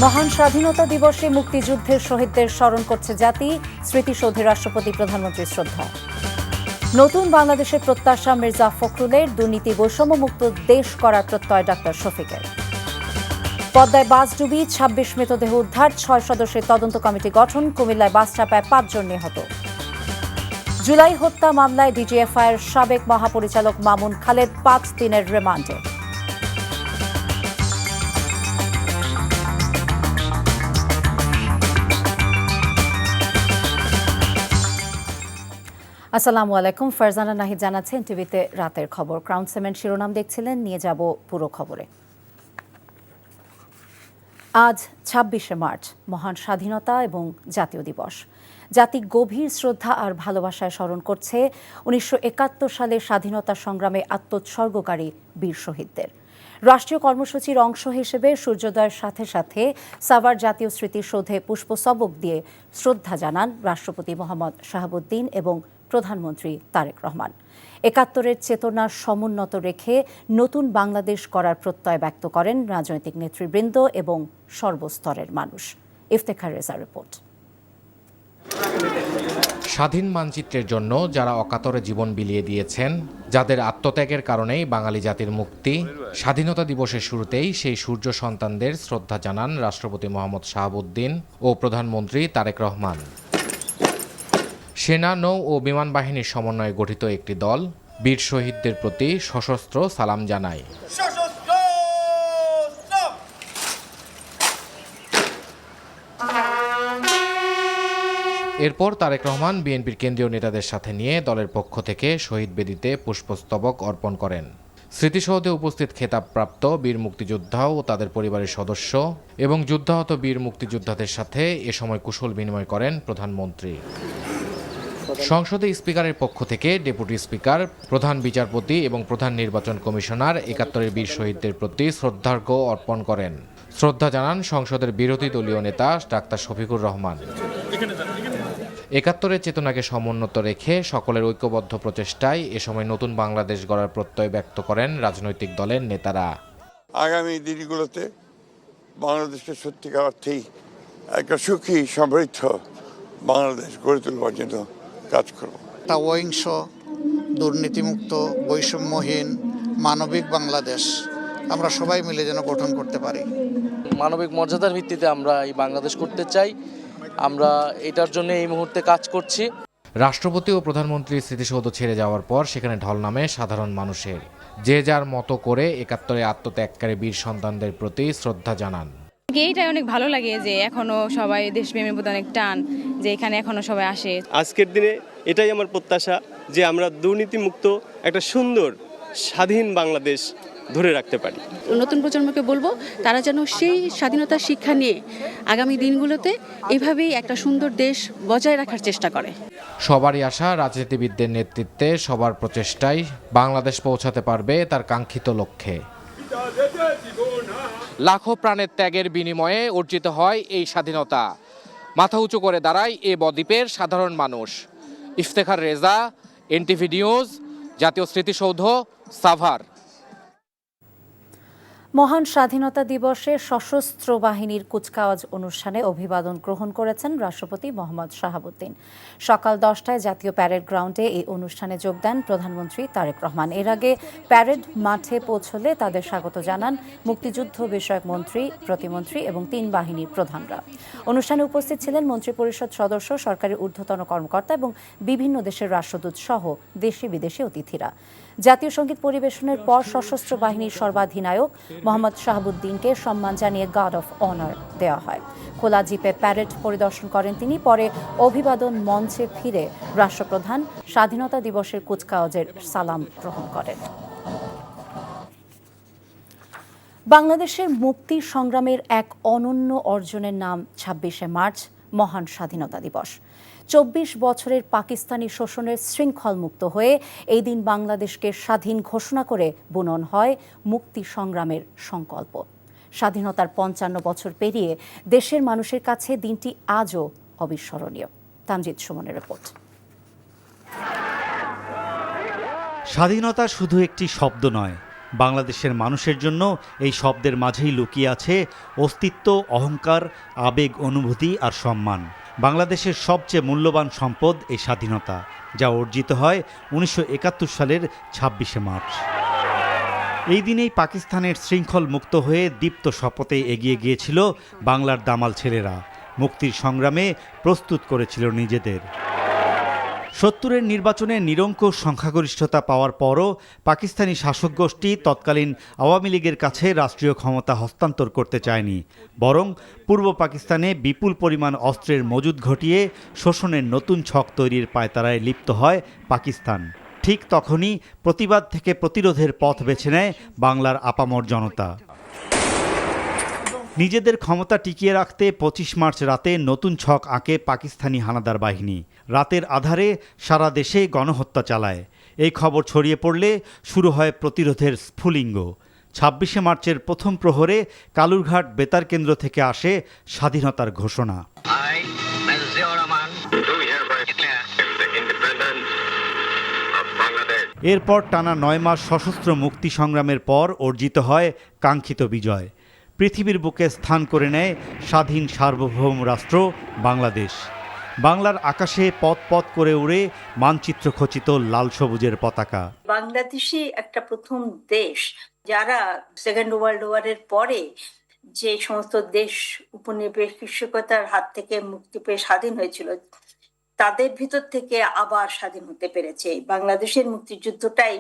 মহান স্বাধীনতা দিবসে মুক্তিযুদ্ধের শহীদদের স্মরণ করছে জাতি। স্মৃতিসৌধে রাষ্ট্রপতি প্রধানমন্ত্রীর শ্রদ্ধা। নতুন বাংলাদেশের প্রত্যাশা মির্জা ফখরুলের, দুর্নীতি বৈষম্যমুক্ত দেশ করার প্রত্যয় ডাক্তার শফিকের। পদ্মায় বাস ডুবি ২৬ মৃতদেহ উদ্ধার, ৬ সদস্যের তদন্ত কমিটি গঠন। কুমিল্লায় বাস চাপায় ৫ জন নিহত। জুলাই হত্যা মামলায় ডিজিএফআইয়ের সাবেক মহাপরিচালক মামুন খালেদ ৫ দিনের রিমান্ডে। আসসালামু আলাইকুম, ফারজানা নাহিদ জানাচ্ছেন টিভিতে রাতের খবর। ক্রাউন সিমেন্ট শিরোনাম দেখছিলেন, নিয়ে যাব পুরো খবরে। আজ ২৬শে মার্চ, মহান স্বাধীনতা এবং জাতীয় দিবস। জাতি গভীর শ্রদ্ধা আর ভালোবাসায় স্মরণ করছে ১৯৭১ সালের স্বাধীনতা সংগ্রামে আত্মোৎসর্গকারী বীর শহীদদের। রাষ্ট্রীয় কর্মসূচির অংশ হিসেবে সূর্যোদয়ের সাথে সাথে সাভার জাতীয় স্মৃতিসৌধে পুষ্পস্তবক দিয়ে শ্রদ্ধা জানান রাষ্ট্রপতি মোহাম্মদ শাহাবুদ্দিন এবং প্রধানমন্ত্রী তারেক রহমান। ৭১-এর চেতনা সমুন্নত রেখে নতুন বাংলাদেশ গড়ার প্রত্যয় ব্যক্ত করেন রাজনৈতিক নেতৃবৃন্দ এবং সর্বস্তরের মানুষ। ইফতেখার রেজার রিপোর্ট। স্বাধীন মানচিত্রের জন্য যারা অকাতরে জীবন বিলিয়ে দিয়েছেন, যাদের আত্মত্যাগের কারণেই বাঙালি জাতির মুক্তি, স্বাধীনতা দিবসের শুরুতেই সেই সূর্য সন্তানদের শ্রদ্ধা জানান রাষ্ট্রপতি মোহাম্মদ শাহাবুদ্দিন ও প্রধানমন্ত্রী তারেক রহমান। সেনা, নৌ ও বিমান বাহিনীর সমন্বয়ে গঠিত একটি দল বীর শহীদদের প্রতি সশস্ত্র সালাম জানায়। এরপর তারেক রহমান বিএনপির কেন্দ্রীয় নেতাদের সাথে নিয়ে দলের পক্ষ থেকে শহীদ বেদিতে পুষ্পস্তবক অর্পণ করেন। স্মৃতিসৌধে উপস্থিত খেতাবপ্রাপ্ত বীর মুক্তিযোদ্ধা ও তাদের পরিবারের সদস্য এবং যুদ্ধাহত বীর মুক্তিযোদ্ধাদের সাথে এ সময় কুশল বিনিময় করেন প্রধানমন্ত্রী। সংসদে স্পিকারের পক্ষ থেকে ডেপুটি স্পিকার, প্রধান বিচারপতি এবং প্রধান নির্বাচন কমিশনার ৭১-এর বীর শহীদদের প্রতি শ্রদ্ধার্ঘ্য অর্পণ করেন। শ্রদ্ধা জানান সংসদের বিরোধী দলীয় নেতা ডাক্তার শফিকুর রহমান। ৭১-এর চেতনাকে সমুন্নত রেখে সকলের ঐক্যবদ্ধ প্রচেষ্টায় এ সময় নতুন বাংলাদেশ গড়ার প্রত্যয় ব্যক্ত করেন রাজনৈতিক দলের নেতারা। আগামী দিনগুলোতে বাংলাদেশকে সত্যিকার অর্থেই একটা সুখী সমৃদ্ধ বাংলাদেশ গড়ে তুলবার জন্য কাজ করব। একটা অহিংস, দুর্নীতিমুক্ত, বৈষম্যহীন, মানবিক বাংলাদেশ আমরা সবাই মিলে যেন গঠন করতে পারি। মানবিক মর্যাদার ভিত্তিতে আমরা এই বাংলাদেশ করতে চাই। আমরা এটার জন্য এই মুহূর্তে কাজ করছি। রাষ্ট্রপতি ও প্রধানমন্ত্রীর স্মৃতিসৌধ ছেড়ে যাওয়ার পর সেখানে ঢল নামে সাধারণ মানুষের। যে যার মতো করে ৭১-এ আত্মত্যাগকারী বীর সন্তানদের প্রতি শ্রদ্ধা জানান। এইটাই অনেক ভালো লাগে যে এখনো সবাই দেশপ্রেমের প্রতি অনেক টান, যে এখানে এখনো সবাই আসে। আজকের দিনে এটাই আমার প্রত্যাশা যে আমরা দুর্নীতিমুক্ত একটা সুন্দর স্বাধীন বাংলাদেশ ধরে রাখতে পারি। নতুন প্রজন্মকে বলবো তারা যেন সেই স্বাধীনতার শিক্ষা নিয়ে আগামী দিনগুলোতে এভাবেই একটা সুন্দর দেশ বজায় রাখার চেষ্টা করে। সবারই আশা, রাজনীতিবিদদের নেতৃত্বে সবার প্রচেষ্টায় বাংলাদেশ পৌঁছাতে পারবে তার কাঙ্ক্ষিত লক্ষ্যে। লাখো প্রাণের ত্যাগের বিনিময়ে অর্জিত হয় এই স্বাধীনতা। মাথা উঁচু করে দাঁড়ায় এ বদ্বীপের সাধারণ মানুষ। ইফতেখার রেজা, এনটিভি নিউজ, জাতীয় স্মৃতিসৌধ, সাভার। মহান স্বাধীনতা দিবসে সশস্ত্র বাহিনীর কুচকাওয়াজ অনুষ্ঠানে অভিবাদন গ্রহণ করেছেন রাষ্ট্রপতি মোহাম্মদ শাহাবুদ্দিন। সকাল 10টায় জাতীয় প্যারেড গ্রাউন্ডে এই অনুষ্ঠানে যোগ দেন প্রধানমন্ত্রী তারেক রহমান। এর আগে প্যারেড মাঠে পৌঁছলে তাদের স্বাগত জানান মুক্তিযুদ্ধ বিষয়ক মন্ত্রী, প্রতিমন্ত্রী এবং ৩ বাহিনীর প্রধানরা। অনুষ্ঠানে উপস্থিত ছিলেন মন্ত্রিপরিষদ সদস্য, সরকারের ঊর্ধ্বতন কর্মকর্তা এবং বিভিন্ন দেশের রাষ্ট্রদূত সহ দেশি বিদেশি অতিথিরা। জাতীয় সঙ্গীত পরিবেশনের পর সশস্ত্র বাহিনীর সর্বাধিনায়ক মোহাম্মদ শাহাবুদ্দিনকে সম্মান জানিয়ে গার্ড অফ অনার দেওয়া হয়। খোলা জিপে প্যারেড পরিদর্শন করেন তিনি। পরে অভিবাদন মঞ্চে ফিরে রাষ্ট্রপ্রধান স্বাধীনতা দিবসের কুচকাওয়াজের সালাম গ্রহণ করেন। বাংলাদেশের মুক্তি সংগ্রামের এক অনন্য অর্জনের নাম ২৬শে মার্চ, মহান স্বাধীনতা দিবস। ২৪ বছরের পাকিস্তানি শোষণের শৃঙ্খল মুক্ত হয়ে এই দিন বাংলাদেশকে স্বাধীন ঘোষণা করে বুনন হয় মুক্তি সংগ্রামের সংকল্প। স্বাধীনতার ৫৫ বছর পেরিয়ে দেশের মানুষের কাছে দিনটি আজও অবিস্মরণীয়। তামজিদ সুমনের রিপোর্ট। স্বাধীনতা শুধু একটি শব্দ নয়, বাংলাদেশের মানুষের জন্য এই শব্দের মাঝেই লুকিয়ে আছে অস্তিত্ব, অহংকার, আবেগ, অনুভূতি আর সম্মান। বাংলাদেশের সবচেয়ে মূল্যবান সম্পদ এই স্বাধীনতা, যা অর্জিত হয় 1971 সালের 26শে মার্চ। এই দিনেই পাকিস্তানের শৃঙ্খল মুক্ত হয়ে দীপ্ত শপথে এগিয়ে গিয়েছিল বাংলার দামাল ছেলেরা। মুক্তির সংগ্রামে প্রস্তুত করেছিল নিজেদের। 70-এর নির্বাচনে নিরঙ্কুশ সংখ্যাগরিষ্ঠতা পাওয়ার পরও পাকিস্তানি শাসক গোষ্ঠী তৎকালীন আওয়ামী লীগের কাছে রাষ্ট্রীয় ক্ষমতা হস্তান্তর করতে চায়নি, বরং পূর্ব পাকিস্তানে বিপুল পরিমাণ অস্ত্রের মজুদ ঘটিয়ে শোষণের নতুন ছক তৈরির পায়তারায় লিপ্ত হয় পাকিস্তান। ঠিক তখনই প্রতিবাদ থেকে প্রতিরোধের পথ বেছে নেয় বাংলার আপামর জনতা। নিজেদের ক্ষমতা টিকিয়ে রাখতে 25 মার্চ রাতে নতুন ছক আঁকে পাকিস্তানি হানাদার বাহিনী। রাতের আধারে সারা দেশে গণহত্যা চালায়। এই খবর ছড়িয়ে পড়লে শুরু হয় প্রতিরোধের স্ফুলিঙ্গ। 26শে মার্চের প্রথম প্রহরে কালুরঘাট বেতার কেন্দ্র থেকে আসে স্বাধীনতার ঘোষণা। এরপর টানা 9 মাস সশস্ত্র মুক্তি সংগ্রামের পর অর্জিত হয় কাঙ্ক্ষিত বিজয়। পৃথিবীর বুকে স্থান করে নেয় স্বাধীন সার্বভৌম রাষ্ট্র বাংলাদেশ। বাংলার আকাশে পথ পথ করে উড়ে মানচিত্র খচিত লাল সবুজের পতাকা। বাংলাদেশই একটা প্রথম দেশ যারা সেকেন্ড ওয়ার্ল্ড ওয়ারের পরে যে সমস্ত দেশ উপনিবেশিকতার হাত থেকে মুক্তি পেয়ে স্বাধীন হয়েছিল, তাদের ভিতর থেকে আবার স্বাধীন হতে পেরেছে। বাংলাদেশের মুক্তিযুদ্ধটাই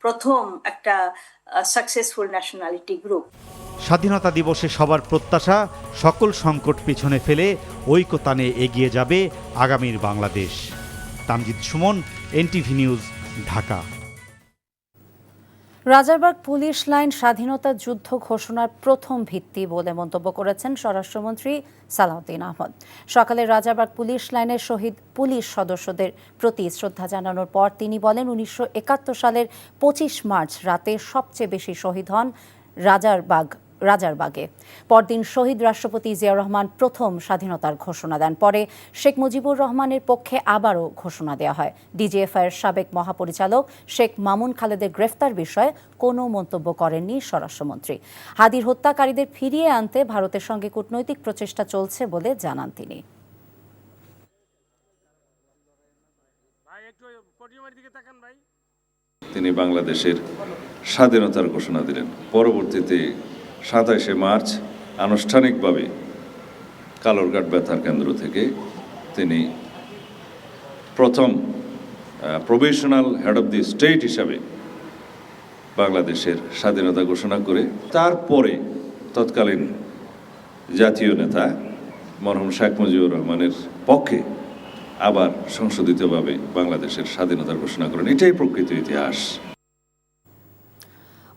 প্রথম একটা সাকসেসফুল ন্যাশনালিটি গ্রুপ। স্বাধীনতা দিবসে সবার প্রত্যাশা, সকল সংকট পিছনে ফেলে ঐক্যতানে এগিয়ে যাবে আগামীর Bangladesh. Tamjid Sumon, NTV news, Dhaka. Rajarbagh police line স্বাধীনতা যুদ্ধ ঘোষণার প্রথম ভিত্তি বলে মন্তব্য করেছেন স্বরাষ্ট্রমন্ত্রী সালাউদ্দিন আহমদ। সকালে রাজারবাগ পুলিশ লাইনের শহীদ পুলিশ সদস্যদের প্রতি শ্রদ্ধা জানানোর পর তিনি বলেন, 1971 সালের 25 মার্চ রাতে সবচেয়ে বেশি শহীদ হন রাজারবাগে। পরদিন শহীদ রাষ্ট্রপতি জিয়াউর রহমান প্রথম স্বাধীনতার ঘোষণা দেন। পরে শেখ মুজিবুর রহমানের পক্ষে আবারও ঘোষণা দেওয়া হয়। ডিজিএফআই এর সাবেক মহাপরিচালক শেখ মামুন খালেদের গ্রেফতার বিষয়ে কোনো মন্তব্য করেননি স্বরাষ্ট্রমন্ত্রী। হাদির হত্যাকারীদের ফিরিয়ে আনতে ভারতের সঙ্গে কূটনৈতিক প্রচেষ্টা চলছে বলে জানান তিনি। তিনি বাংলাদেশের স্বাধীনতার ঘোষণা দিলেন। পরবর্তীতে 27শে মার্চ আনুষ্ঠানিকভাবে কালুরঘাট বেতার কেন্দ্র থেকে তিনি প্রথম provisional head of the state হিসাবে বাংলাদেশের স্বাধীনতা ঘোষণা করে তারপরে তৎকালীন জাতীয় নেতা মরহুম শেখ মুজিবুর রহমানের পক্ষে আবার সংশোধিতভাবে বাংলাদেশের স্বাধীনতার ঘোষণা করেন। এটাই প্রকৃত ইতিহাস।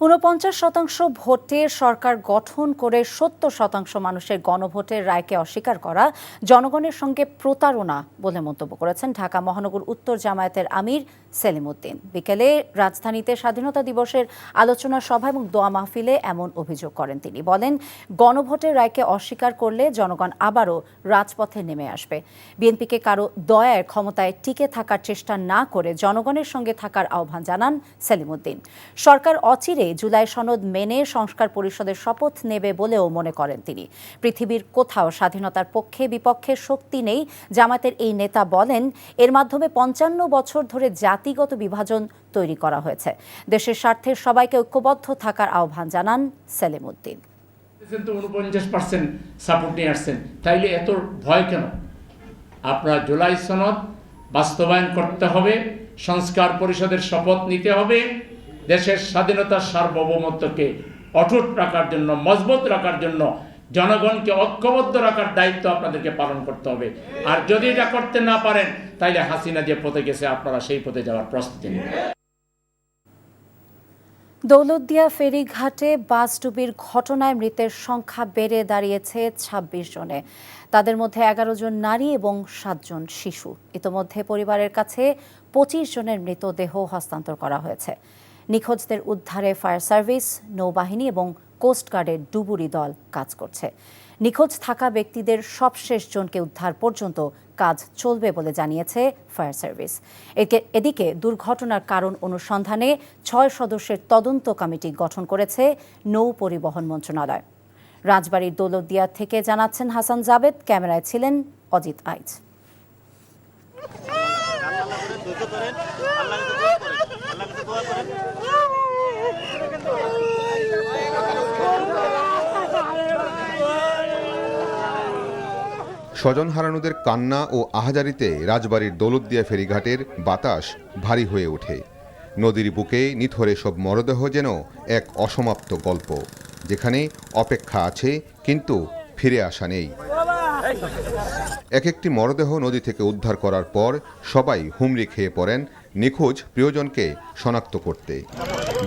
49% ভোটে সরকার গঠন করে 70% মানুষের গণভোটের রায়কে অস্বীকার করা জনগণের সঙ্গে প্রতারণা বলে মন্তব্য করেছেন ঢাকা মহানগর উত্তর জামায়াতের আমির সেলিম উদ্দিন। বিকেলে রাজধানীতে স্বাধীনতা দিবসের আলোচনা সভা এবং দোয়া মাহফিলে এমন অভিযোগ করেন তিনি। বলেন, গণভোটের রায়কে অস্বীকার করলে জনগণ আবারও রাজপথে নেমে আসবে। বিএনপিকে কারো দয়ায় ক্ষমতায় টিকে থাকার চেষ্টা না করে জনগণের সঙ্গে থাকার আহ্বান জানান সেলিম উদ্দিন। সরকার অচিরে জুলাই সনদ মেনে সংস্কার পরিষদের শপথ নেবে বলেও মনে করেন তিনি। পৃথিবীর কোথাও স্বাধীনতার পক্ষে বিপক্ষে শক্তি নেই, জামায়াতের এই নেতা বলেন, এর মাধ্যমে 55 বছর ধরে জাতিগত বিভাজন তৈরি করা হয়েছে। দেশের স্বার্থে সবাইকে ঐক্যবদ্ধ থাকার আহ্বান জানান সেলিম উদ্দিন। 49% সাপোর্ট নিয়ে আসছেন, তাইলে এত ভয় কেন? আপনারা জুলাই সনদ বাস্তবায়ন করতে হবে, সংস্কার পরিষদের শপথ নিতে হবে, দেশের স্বাধীনতার সার্বভৌমত্বকে অটুট রাখার জন্য, মজবুত রাখার জন্য জনগণকে ঐক্যবদ্ধ রাখার দায়িত্ব আপনাদেরকে পালন করতে হবে। আর যদি এটা করতে না পারেন, তাইলে হাসিনা যে পথে গেছে আপনারা সেই পথে যাওয়ার প্রস্তুতি নিন। দৌলতদিয়া ফেরিঘাটে বাস ডুবির ঘটনায় মৃতের সংখ্যা বেড়ে দাঁড়িয়েছে 26 জনে। তাদের মধ্যে 11 জন নারী এবং 7 জন শিশু। ইতোমধ্যে পরিবারের কাছে 25 জনের মৃতদেহ হস্তান্তর করা হয়েছে। নিখোঁজদের উদ্ধারে ফায়ার সার্ভিস, নৌবাহিনী এবং কোস্টগার্ডের ডুবুরি দল কাজ করছে। নিখোঁজ থাকা ব্যক্তিদের সবশেষ জনকে উদ্ধার পর্যন্ত কাজ চলবে বলে জানিয়েছে ফায়ার সার্ভিস। এদিকে দুর্ঘটনার কারণ অনুসন্ধানে 6 সদস্যের তদন্ত কমিটি গঠন করেছে নৌ পরিবহন মন্ত্রণালয়। রাজবাড়ীর দৌলতদিয়া থেকে জানাচ্ছেন হাসান জাবেদ, ক্যামেরায় ছিলেন অজিত আইচ। স্বজন হারানোদের কান্না ও আহাজারিতে রাজবাড়ীর দৌলতদিয়া ফেরিঘাটের বাতাস ভারী হয়ে ওঠে। নদীর বুকে নিথরে সব মরদেহ যেন এক অসমাপ্ত গল্প, যেখানে অপেক্ষা আছে কিন্তু ফিরে আসা নেই। এক একটি মরদেহ নদী থেকে উদ্ধার করার পর সবাই হুমড়ি খেয়ে পড়েন নিখোঁজ প্রিয়জনকে শনাক্ত করতে।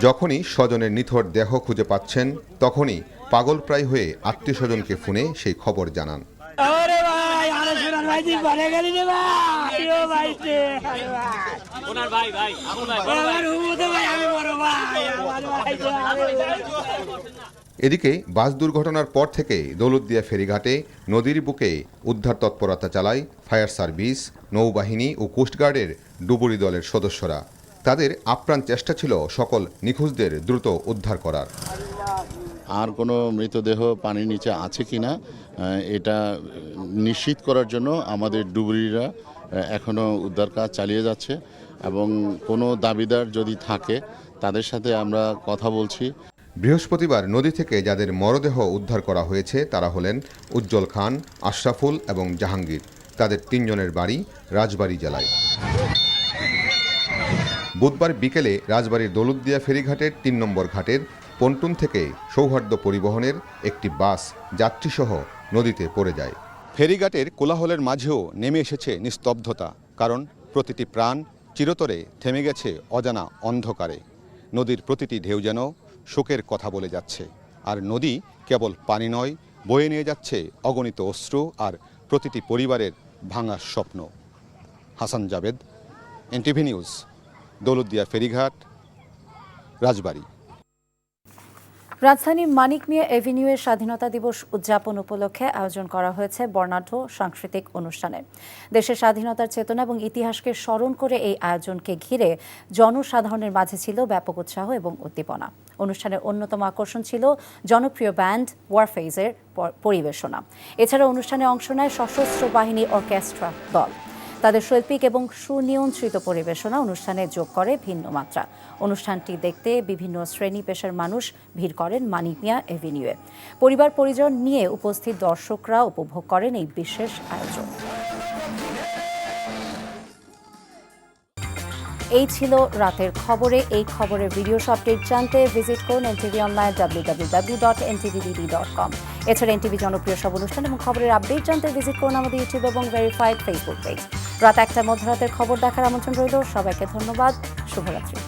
যখনই স্বজনের নিথর দেহ খুঁজে পাচ্ছেন তখনই পাগলপ্রায় হয়ে আত্মীয়স্বজনকে ফোনে সেই খবর জানান। এদিকে বাস দুর্ঘটনার পর থেকে দৌলতদিয়া ফেরিঘাটে নদীর বুকে উদ্ধার তৎপরতা চালায় ফায়ার সার্ভিস, নৌবাহিনী ও কোস্টগার্ডের ডুবুরি দলের সদস্যরা। তাদের আপ্রাণ চেষ্টা ছিল সকল নিখোঁজদের দ্রুত উদ্ধার করার। আর কোনো মৃতদেহ পানির নিচে আছে কিনা এটা নিশ্চিত করার জন্য আমাদের ডুবুরিরা এখনও উদ্ধার কাজ চালিয়ে যাচ্ছে এবং কোনো দাবিদার যদি থাকে তাদের সাথে আমরা কথা বলছি। বৃহস্পতিবার নদী থেকে যাদের মরদেহ উদ্ধার করা হয়েছে তারা হলেন উজ্জ্বল খান, আশরাফুল এবং জাহাঙ্গীর। তাদের 3 জনের বাড়ি রাজবাড়ী জেলায়। বুধবার বিকেলে রাজবাড়ীর দৌলতদিয়া ফেরিঘাটের 3 নম্বর ঘাটের পন্টুন থেকে সৌহার্দ্য পরিবহনের একটি বাস যাত্রীসহ নদীতে পড়ে যায়। ফেরিঘাটের কোলাহলের মাঝেও নেমে এসেছে নিস্তব্ধতা, কারণ প্রতিটি প্রাণ চিরতরে থেমে গেছে অজানা অন্ধকারে। নদীর প্রতিটি ঢেউ যেন শোকের কথা বলে যাচ্ছে, আর নদী কেবল পানি নয়, বয়ে নিয়ে যাচ্ছে অগণিত অশ্রু আর প্রতিটি পরিবারের ভাঙা স্বপ্ন। হাসান জাবেদ, এনটিভি নিউজ, দৌলতদিয়া ফেরিঘাট, রাজবাড়ী। রাজধানীর মানিক মিয়া এভিনিউয়ে স্বাধীনতা দিবস উদযাপন উপলক্ষে আয়োজন করা হয়েছে বর্ণাঢ্য সাংস্কৃতিক অনুষ্ঠানে। দেশের স্বাধীনতার চেতনা এবং ইতিহাসকে স্মরণ করে এই আয়োজনকে ঘিরে জনসাধারণের মাঝে ছিল ব্যাপক উৎসাহ এবং উদ্দীপনা। অনুষ্ঠানের অন্যতম আকর্ষণ ছিল জনপ্রিয় ব্যান্ড ওয়ারফেজের পরিবেশনা। এছাড়া অনুষ্ঠানে অংশ নেয় সশস্ত্র বাহিনী অর্কেস্ট্রা দল। তাদের শৈল্পিক এবং সুনিয়ন্ত্রিত পরিবেশনা অনুষ্ঠানে যোগ করে ভিন্ন মাত্রা। অনুষ্ঠানটি দেখতে বিভিন্ন শ্রেণী পেশার মানুষ ভিড় করেন মানিক মিয়া এভিনিউয়ে। পরিবার পরিজন নিয়ে উপস্থিত দর্শকরা উপভোগ করেন এই বিশেষ আয়োজন। এই ছিল রাতের খবরে। এই খবরের ভিডিও আপডেট জানতে ভিজিট করুন এনটিভি অনলাইন www.ntvdd.com। এছাড়া এনটিভি জনপ্রিয় সব অনুষ্ঠান এবং খবরের আপডেট জানতে ভিজিট করুন আমাদের ইউটিউব এবং ভেরিফাইড ফেসবুক পেজ। রাত 1টায় মধ্যরাতের খবর দেখার আমন্ত্রণ রইল। সবাইকে ধন্যবাদ। শুভরাত্রি।